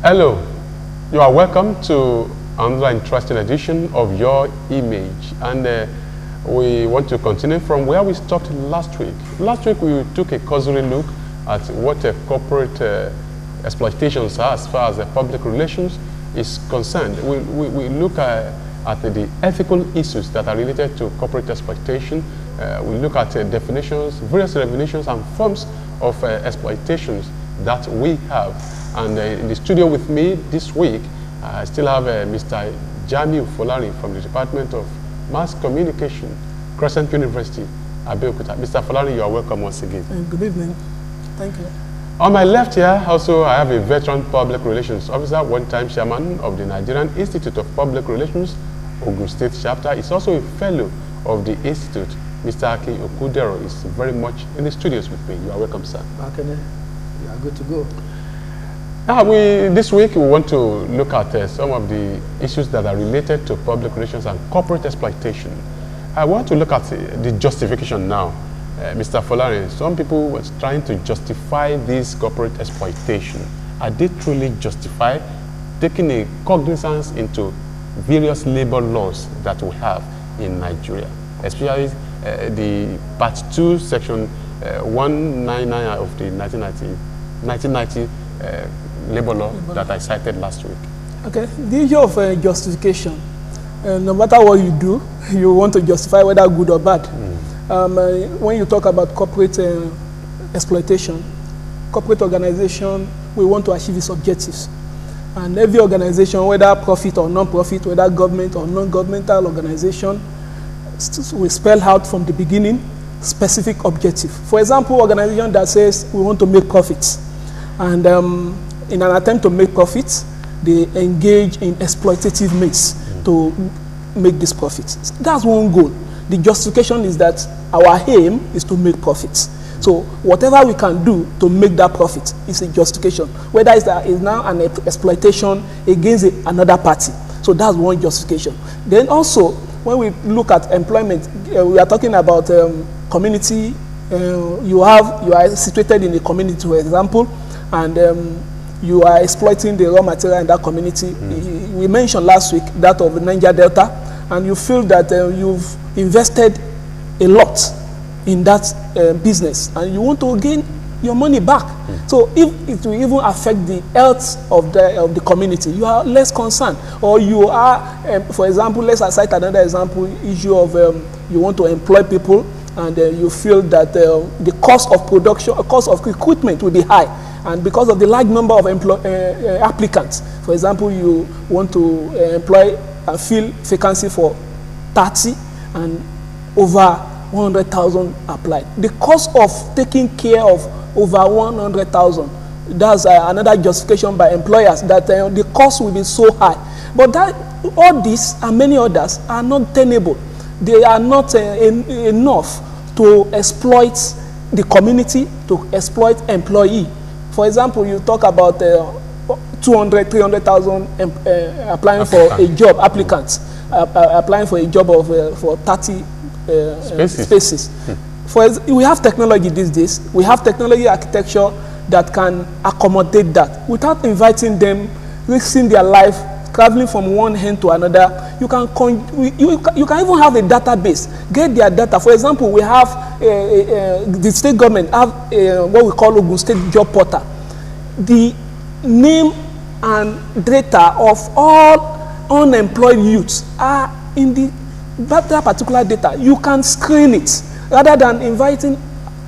Hello, you are welcome to another interesting edition of Your Image, and we want to continue from where we stopped last week. Last week we took a cursory look at what corporate exploitations are as far as public relations is concerned. We look at the ethical issues that are related to corporate exploitation. We look at definitions, various definitions and forms of exploitations that we have. And in the studio with me this week, I still have Mr. Jamiu Folari from the Department of Mass Communication, Crescent University, Abeokuta. Mr. Folari, you are welcome once again. Good evening. Thank you. On my left here, also, I have a veteran public relations officer, one-time chairman of the Nigerian Institute of Public Relations, Ogun State chapter. He's also a fellow of the Institute. Mr. Aki Okudero is very much in the studios with me. You are welcome, sir. Akene, you are good to go. This week we want to look at some of the issues that are related to public relations and corporate exploitation. I want to look at the justification now. Mr. Folari, some people were trying to justify this corporate exploitation. Are they truly justified taking a cognizance into various labor laws that we have in Nigeria, especially the Part 2, Section 199 of the 1990 labor law that I cited last week? Okay, the issue of justification, no matter what you do, you want to justify whether good or bad. When you talk about corporate exploitation, corporate organization, we want to achieve its objectives. And every organization, whether profit or non-profit, whether government or non-governmental organization, we spell out from the beginning specific objective. For example, organization that says we want to make profits, and in an attempt to make profits, they engage in exploitative means to make this profits. That's one goal. The justification is that our aim is to make profits. So whatever we can do to make that profit is a justification, whether it's now an exploitation against another party. So that's one justification. Then also, when we look at employment, we are talking about community. You are situated in a community, for example, and you are exploiting the raw material in that community. We mentioned last week that of the Niger Delta, and you feel that you've invested a lot in that business, and you want to gain your money back. So if it will even affect the health of the community, you are less concerned. Or you are, for example, let's cite another example, issue of you want to employ people, and you feel that the cost of production, cost of recruitment will be high. And because of the large number of applicants, for example, you want to employ and fill vacancy for 30 and over 100,000 applied. The cost of taking care of over 100,000, that's another justification by employers that the cost will be so high. But all these and many others are not tenable. They are not enough to exploit the community, to exploit employee. For example, you talk about 200, 300,000 applying for a job, applicants applying for a job of for 30 spaces. We have technology these days. We have technology architecture that can accommodate that without inviting them, risking their life, traveling from one end to another. You can even have a database, get their data. For example, we have the state government have what we call Ogun State Job Portal. The name and data of all unemployed youths are in that particular data. You can screen it rather than inviting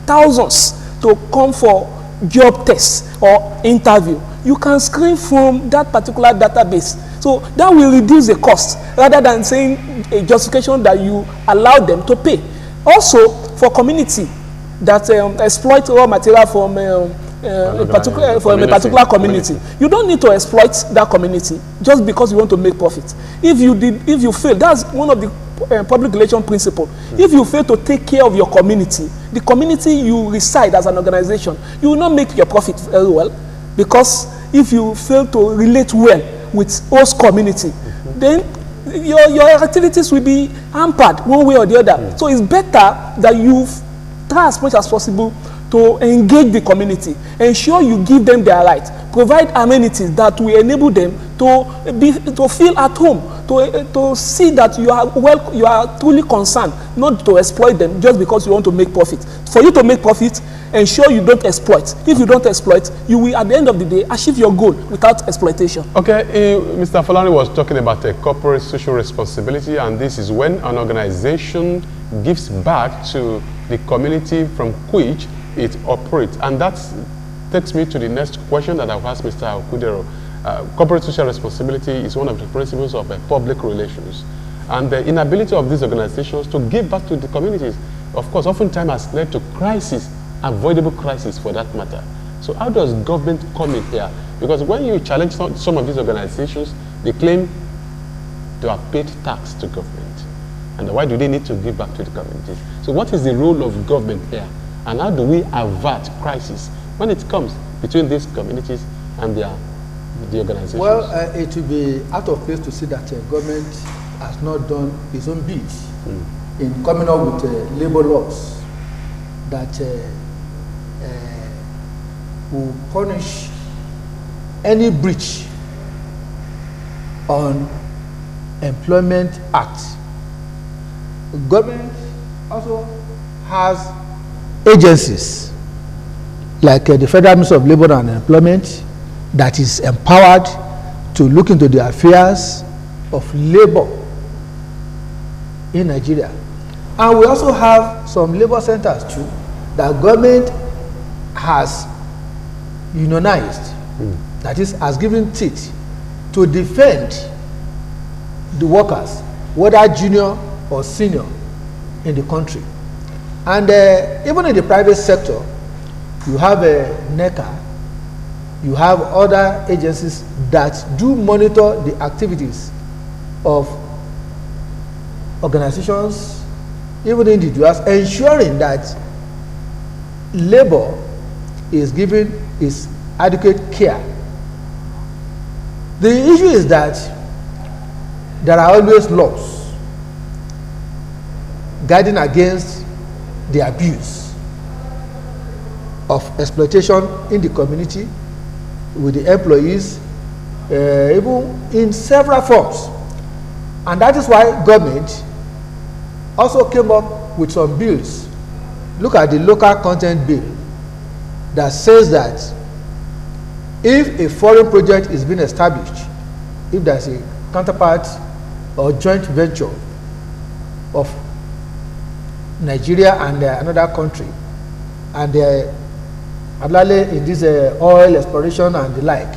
thousands to come for job tests or interview. You can screen from that particular database. So that will reduce the cost rather than saying a justification that you allow them to pay. Also, for community that exploit raw material from a particular community, you don't need to exploit that community just because you want to make profit. If you fail, that's one of the public relation principle. If you fail to take care of your community, the community you reside as an organization, you will not make your profit very well, because if you fail to relate well with host community, then your activities will be hampered one way or the other. So it's better that you try as much as possible to to engage the community, ensure you give them their rights, provide amenities that will enable them to feel at home, to see that you are truly concerned, not to exploit them just because you want to make profit. For you to make profit, ensure you don't exploit. If you don't exploit, you will at the end of the day achieve your goal without exploitation. Okay, Mr. Falani was talking about a corporate social responsibility, and this is when an organization gives back to the community from which it operates. And that takes me to the next question that I've asked Mr. Okudero. Corporate social responsibility is one of the principles of public relations. And the inability of these organizations to give back to the communities, of course, oftentimes has led to crisis, avoidable crisis for that matter. So how does government come in here? Because when you challenge some of these organizations, they claim to have paid tax to government. And why do they need to give back to the communities? So what is the role of government here? And how do we avert crisis when it comes between these communities and the organizations? Well, it will be out of place to say that government has not done its own bit in coming up with labor laws that will punish any breach on Employment Act. Government also has agencies like the Federal Ministry of Labor and Employment that is empowered to look into the affairs of labor in Nigeria. And we also have some labor centers too that government has unionized, that is, has given teeth to defend the workers, whether junior or senior in the country. And even in the private sector, you have NECA, you have other agencies that do monitor the activities of organizations, even individuals, ensuring that labor is given its adequate care. The issue is that there are always laws guarding against the abuse of exploitation in the community with the employees, even in several forms. And that is why government also came up with some bills. Look at the local content bill that says that if a foreign project is being established, if there's a counterpart or joint venture of Nigeria and another country, and particularly in this oil exploration and the like,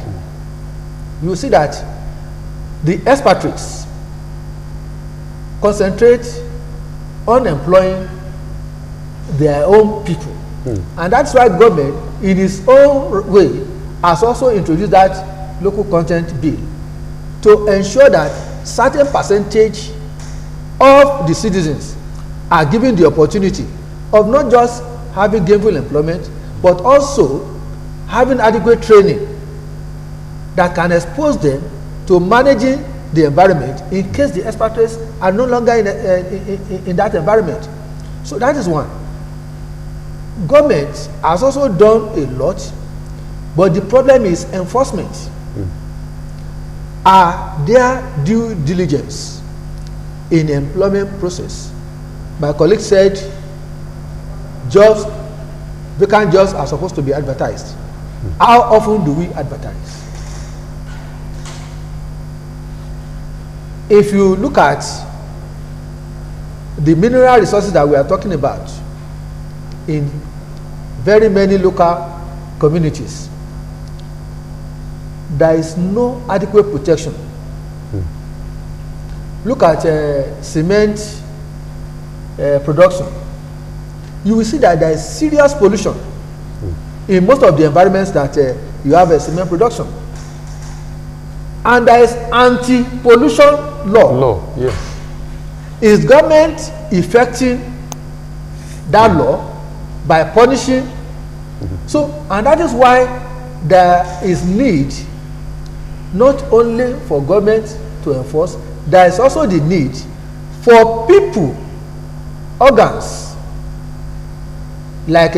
you will see that the expatriates concentrate on employing their own people. And that's why government, in its own way, has also introduced that local content bill to ensure that certain percentage of the citizens are given the opportunity of not just having gainful employment, but also having adequate training that can expose them to managing the environment in case the expatriates are no longer in that environment. So that is one. Government has also done a lot, but the problem is enforcement. Are there due diligence in employment process? My colleague said jobs, vacant jobs are supposed to be advertised. How often do we advertise? If you look at the mineral resources that we are talking about in very many local communities, there is no adequate protection. Look at cement production. You will see that there is serious pollution in most of the environments that you have a cement production. And there is anti-pollution law. Yes. Is government effecting that law by punishing? So, and that is why there is need not only for government to enforce, there is also the need for people, organs like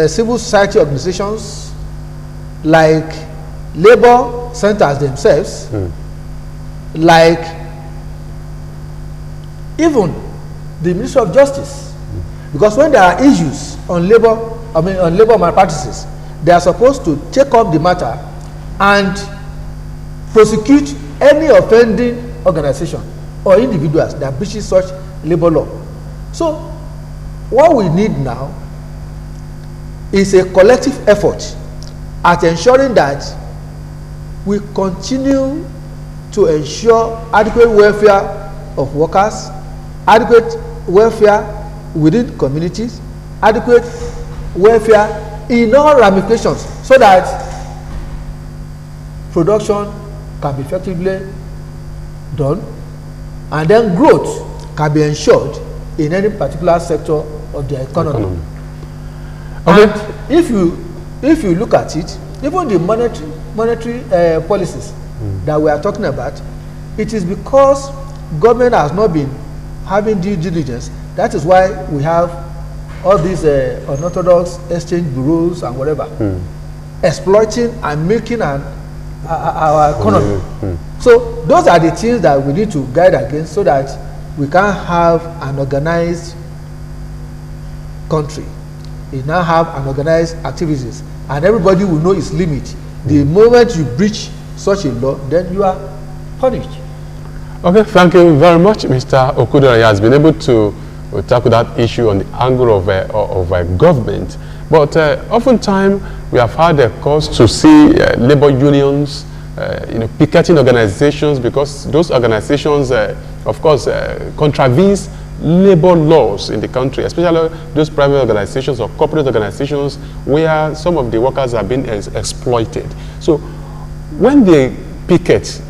civil society organizations, like labor centers themselves, like even the Ministry of Justice. Because when there are issues on on labor malpractices, they are supposed to take up the matter and prosecute any offending organization or individuals that breaches such labor law. So what we need now is a collective effort at ensuring that we continue to ensure adequate welfare of workers, adequate welfare within communities, adequate welfare in all ramifications, so that production can be effectively done and then growth can be ensured in any particular sector of the economy. Okay. And if you look at it, even the monetary policies that we are talking about, it is because government has not been having due diligence. That is why we have all these unorthodox exchange bureaus and whatever, exploiting and milking our economy. So those are the things that we need to guide against, so that we can have an organized country. We now have an organized activities, and everybody will know its limit. The moment you breach such a law, then you are punished. Okay, thank you very much, Mr. Okudora. He has been able to tackle that issue on the angle of government. But oftentimes we have had a cause to see labor unions, picketing organizations, because those organizations, of course, contravenes labor laws in the country, especially those private organizations or corporate organizations where some of the workers are being exploited. So when they picket,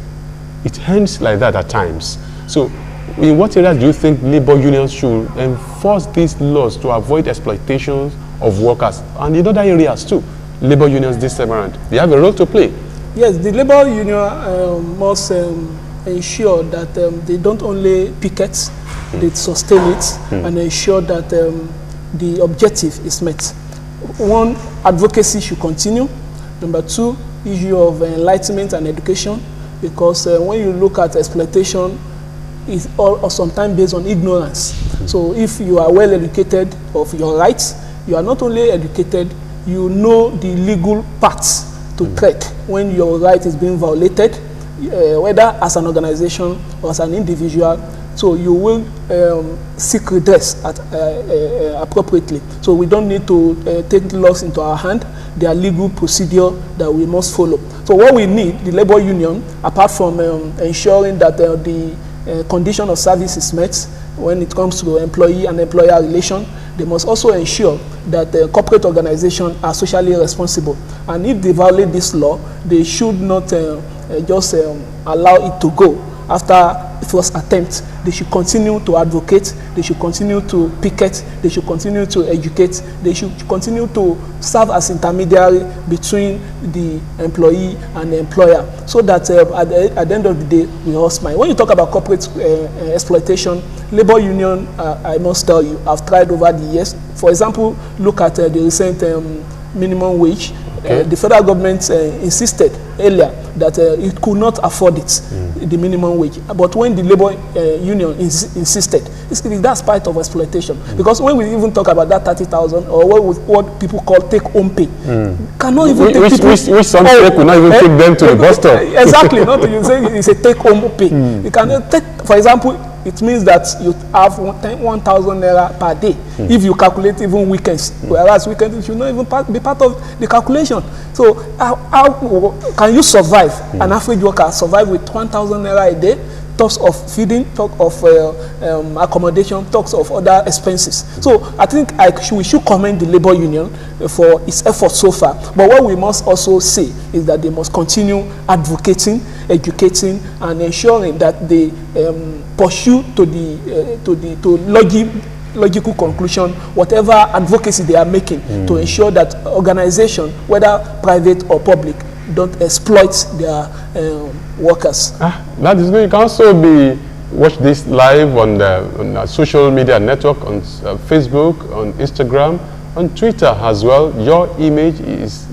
it ends like that at times. So in what areas do you think labor unions should enforce these laws to avoid exploitation of workers? And in other areas too, labor unions this time around, they have a role to play. Yes, the labor union must ensure that they don't only picket, they sustain it and ensure that the objective is met. One, advocacy should continue. Number two, issue of enlightenment and education, because when you look at exploitation, it's or sometimes based on ignorance. So if you are well educated of your rights, you are not only educated, you know the legal paths to tread when your right is being violated, whether as an organization or as an individual. So you will seek redress appropriately. So we don't need to take laws into our hand. There are legal procedure that we must follow. So what we need, the labor union, apart from ensuring that the condition of service is met when it comes to employee and employer relation, they must also ensure that the corporate organizations are socially responsible. And if they violate this law, they should not just allow it to go after first attempt. They should continue to advocate, they should continue to picket, they should continue to educate, they should continue to serve as intermediary between the employee and the employer, so that at the end of the day, we all smile. When you talk about corporate exploitation, labor union, I must tell you, I've tried over the years. For example, look at the recent minimum wage. The federal government insisted earlier that it could not afford it, the minimum wage. But when the labor union insisted, that's part of exploitation. Because when we even talk about that 30,000 or what people call take-home pay, cannot even take people... Which some people could not even take them to the bus stop. Exactly, not you say it's a take-home pay. You cannot take, for example, it means that you have 1,000 naira per day if you calculate even weekends, whereas weekends should not even be part of the calculation. So how can you survive, an average worker survive with 1,000 naira a day? Talks of feeding, talk of accommodation, talks of other expenses. So I think we should commend the labor union for its efforts so far. But what we must also say is that they must continue advocating, educating, and ensuring that they pursue to logical conclusion whatever advocacy they are making to ensure that organization, whether private or public, don't exploit their workers. That is good. You can also watch this live on the social media network, on Facebook, on Instagram, on Twitter as well. Your image is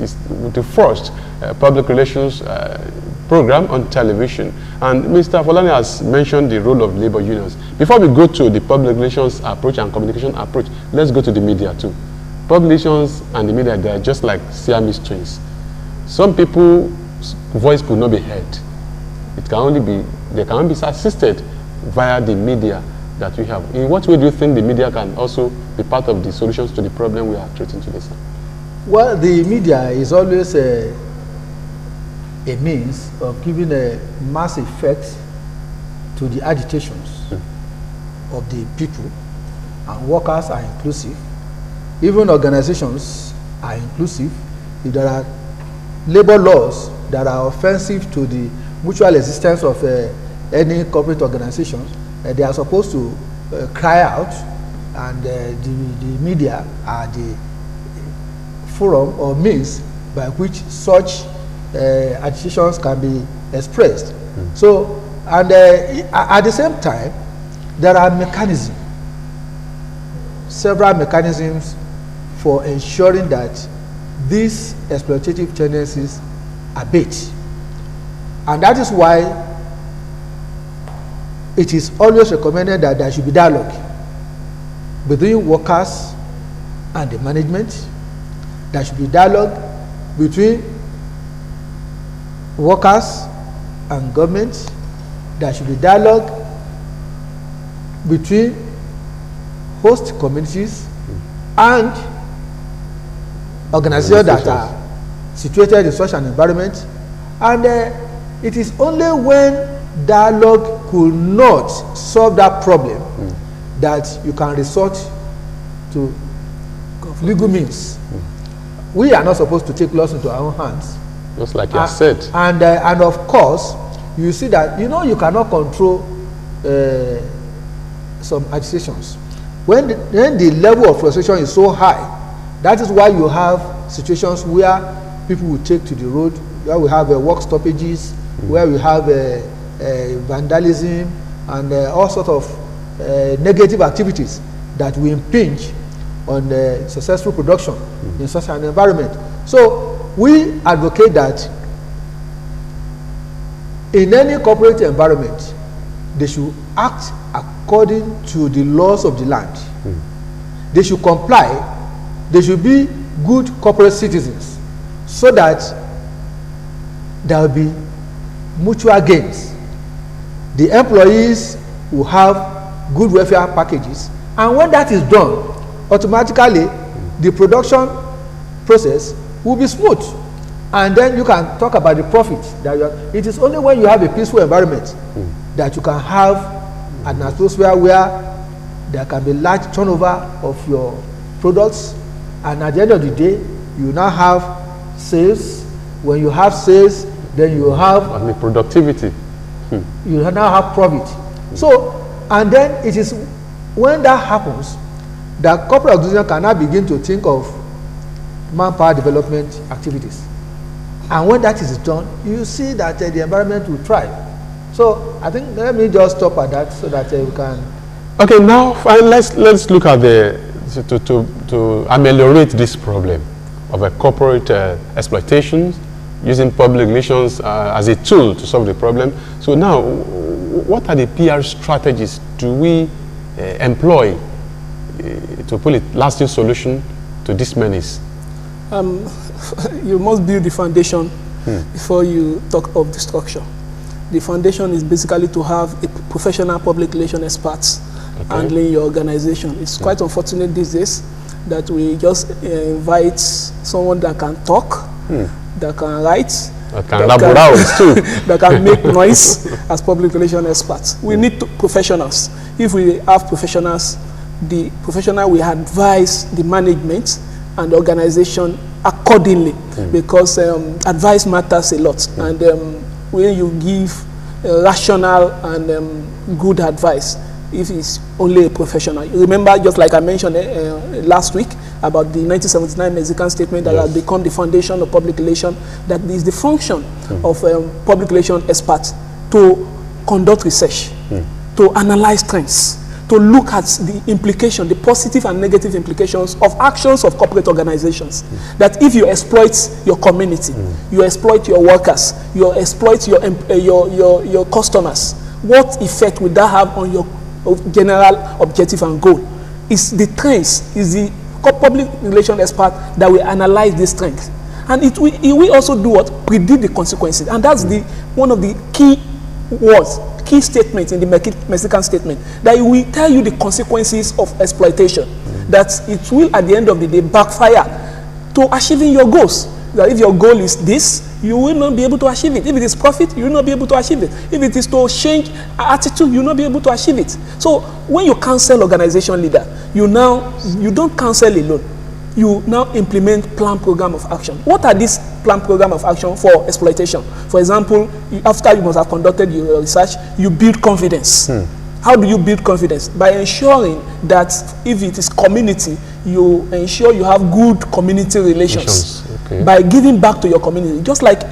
the first public relations program on television. And Mr. Folani has mentioned the role of labor unions. Before we go to the public relations approach and communication approach, let's go to the media too. Public relations and the media, they are just like Siamese twins. Some people's voice could not be heard. It can only be, they can only be assisted via the media that we have. In what way do you think the media can also be part of the solutions to the problem we are treating today, sir? Well, the media is always a means of giving a mass effect to the agitations of the people, and workers are inclusive. Even organizations are inclusive. If there are labor laws that are offensive to the mutual existence of any corporate organization, they are supposed to cry out, and the media are the forum or means by which such agitations can be expressed. So, and at the same time, there are mechanisms, several mechanisms for ensuring that these exploitative tendencies abate. And that is why it is always recommended that there should be dialogue between workers and the management. There should be dialogue between workers and government. There should be dialogue between host communities and organizations that are situated in such an environment. And it is only when dialogue could not solve that problem that you can resort to legal means. We are not supposed to take laws into our own hands. Just like you said. And of course, you see that, you know, you cannot control some agitations. When the level of frustration is so high, that is why you have situations where people will take to the road, where we have work stoppages, where we have vandalism and all sorts of negative activities that will impinge on successful production in such an environment. So we advocate that in any corporate environment, they should act according to the laws of the land. They should comply. They should be good corporate citizens, so that there will be mutual gains. The employees will have good welfare packages, and when that is done, automatically the production process will be smooth, and then you can talk about the profit that you have. It is only when you have a peaceful environment that you can have an atmosphere where there can be large turnover of your products, and at the end of the day you now have sales. When you have sales, then you have productivity. You now have profit. So, and then it is when that happens that corporate organization can now begin to think of manpower development activities. And when that is done, you see that the environment will thrive. So I think let me just stop at that so that we can. Okay, now let's look at to ameliorate this problem of a corporate exploitation using public relations as a tool to solve the problem. So now, what are the PR strategies do we employ to put a lasting solution to this menace? You must build the foundation before you talk of the structure. The foundation is basically to have a professional public relation experts handling your organization. It's quite unfortunate these days that we just invite someone that can talk, that can write, that can elaborate too, that can make noise as public relation experts. We need professionals. If we have professionals, the professional will advise the management and the organization accordingly, because advice matters a lot. And when you give rational and good advice, if it's only a professional. You remember, just like I mentioned last week, about the 1979 Mexican statement that has become the foundation of public relation, that is the function of public relation experts to conduct research, to analyze trends, to look at the implication, the positive and negative implications of actions of corporate organizations. That if you exploit your community, you exploit your workers, you exploit your customers, what effect will that have on your general objective and goal? Is the trends, is the public relation expert that will analyze these trends. And it will also do what? Predict the consequences. And that's one of the key words, key statements in the Mexican statement, that it will tell you the consequences of exploitation, that it will at the end of the day backfire to achieving your goals. That if your goal is this, you will not be able to achieve it. If it is profit, you will not be able to achieve it. If it is to change attitude, you will not be able to achieve it. So when you counsel organization leader, you don't counsel alone. You now implement plan program of action. What are these plan program of action for exploitation? For example, after you must have conducted your research, you build confidence. How do you build confidence? By ensuring that if it is community, you ensure you have good community relations. Okay. By giving back to your community. Just like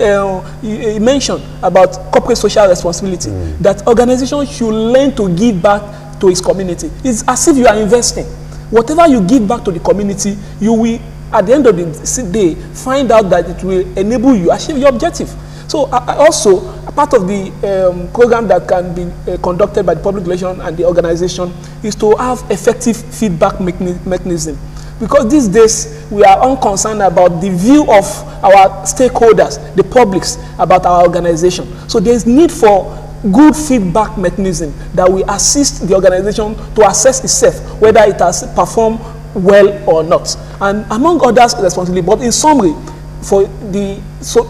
you mentioned about corporate social responsibility, that organization should learn to give back to its community. It's as if you are investing. Whatever you give back to the community, you will, at the end of the day, find out that it will enable you achieve your objective. So also, a part of the program that can be conducted by the public relation and the organization is to have effective feedback mechanism. Because these days, we are unconcerned about the view of our stakeholders, the publics, about our organization. So there is need for good feedback mechanism that will assist the organization to assess itself, whether it has performed well or not. And among others, responsibility. But in summary, for the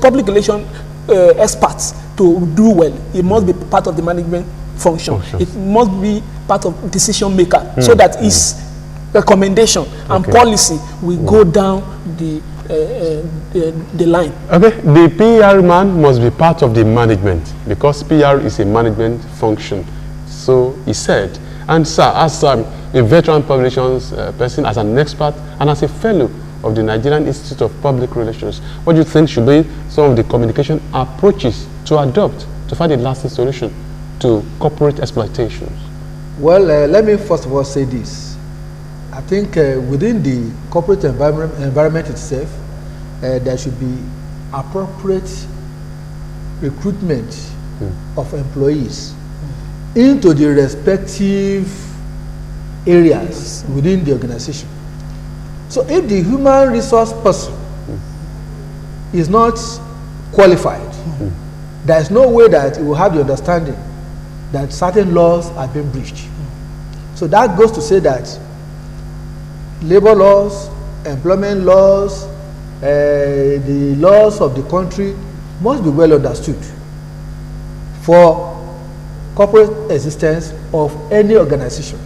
public relation experts to do well, it must be part of the management function. It must be part of decision maker, so that its recommendation and policy will go down the line. Okay, the PR man must be part of the management because PR is a management function. So he said, and sir, as a veteran public relations person, as an expert, and as a fellow of the Nigerian Institute of Public Relations, what do you think should be some of the communication approaches to adopt to find a lasting solution to corporate exploitations? Well, let me first of all say this. I think within the corporate environment itself, there should be appropriate recruitment of employees into the respective areas within the organization. So if the human resource person is not qualified, there is no way that he will have the understanding that certain laws are being breached. So that goes to say that labor laws, employment laws, the laws of the country must be well understood for corporate existence of any organization.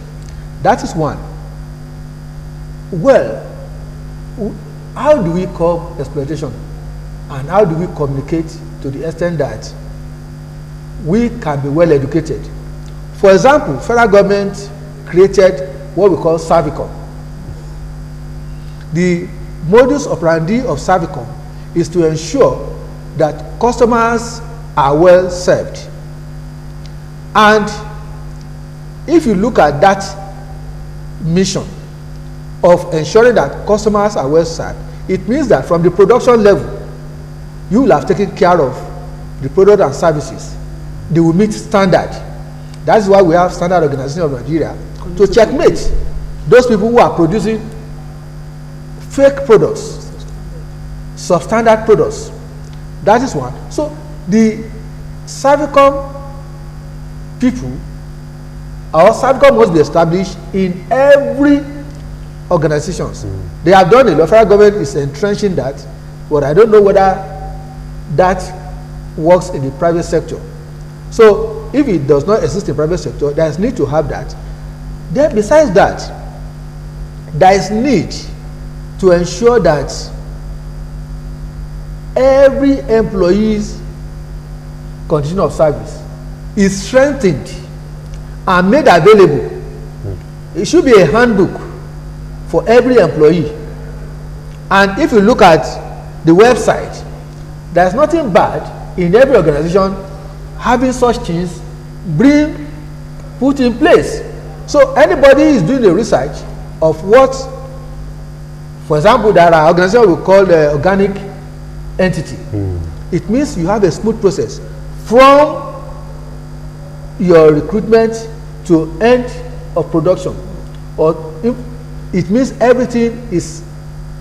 That is one. Well, how do we curb exploitation, and how do we communicate to the extent that we can be well educated? For example, federal government created what we call Servicom. The modus operandi of Servicom is to ensure that customers are well served. And if you look at that mission of ensuring that customers are well served, it means that from the production level, you will have taken care of the product and services. They will meet standard. That's why we have Standard Organization of Nigeria to checkmate those people who are producing fake products, substandard products. That is one. So the Servicom people, our Servicom must be established in every organizations. They have done it. The federal government is entrenching that, but I don't know whether that works in the private sector. So if it does not exist in the private sector, there is need to have that. Then besides that, there is need to ensure that every employee's condition of service is strengthened and made available. It should be a handbook for every employee. And if you look at the website, there's nothing bad in every organization having such things put in place. So anybody is doing the research of what, for example, there are organizations we call the organic entity. It means you have a smooth process from your recruitment to end of production, or it means everything is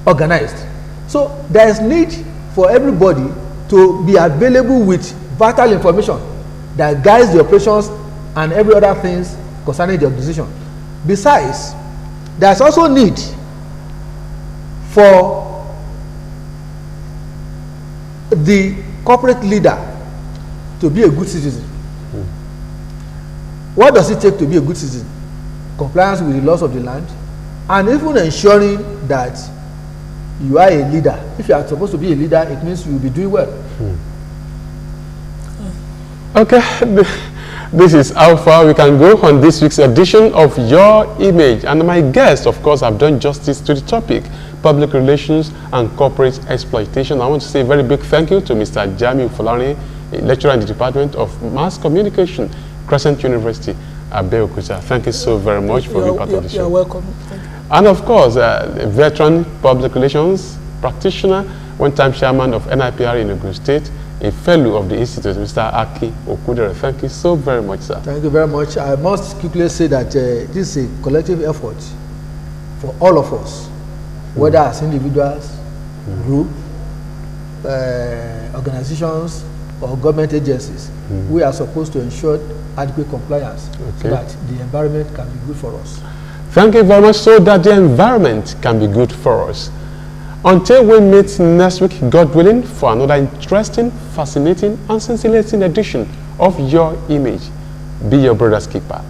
organized. So there is need for everybody to be available with vital information that guides the operations and every other things concerning the organization. Besides, there is also need for the corporate leader to be a good citizen. What does it take to be a good citizen? Compliance with the laws of the land, and even ensuring that you are a leader. If you are supposed to be a leader, it means you will be doing well. Okay, this is how far we can go on this week's edition of Your Image. And my guests, of course, have done justice to the topic, public relations and corporate exploitation. I want to say a very big thank you to Mr. Jamiu Fulani, a lecturer in the Department of Mass Communication, Crescent University, Abeokuta. Thank you so very much for being part of the show. You're welcome. Thank you. And of course, a veteran public relations practitioner, one-time chairman of NIPR in Ogun State, a fellow of the institute, Mr. Aki Okudere. Thank you so very much, sir. Thank you very much. I must quickly say that this is a collective effort for all of us, whether as individuals, group, organizations, or government agencies. We are supposed to ensure adequate compliance so that the environment can be good for us. Thank you very much, so that the environment can be good for us. Until we meet next week, God willing, for another interesting, fascinating, and scintillating edition of Your Image. Be your brother's keeper.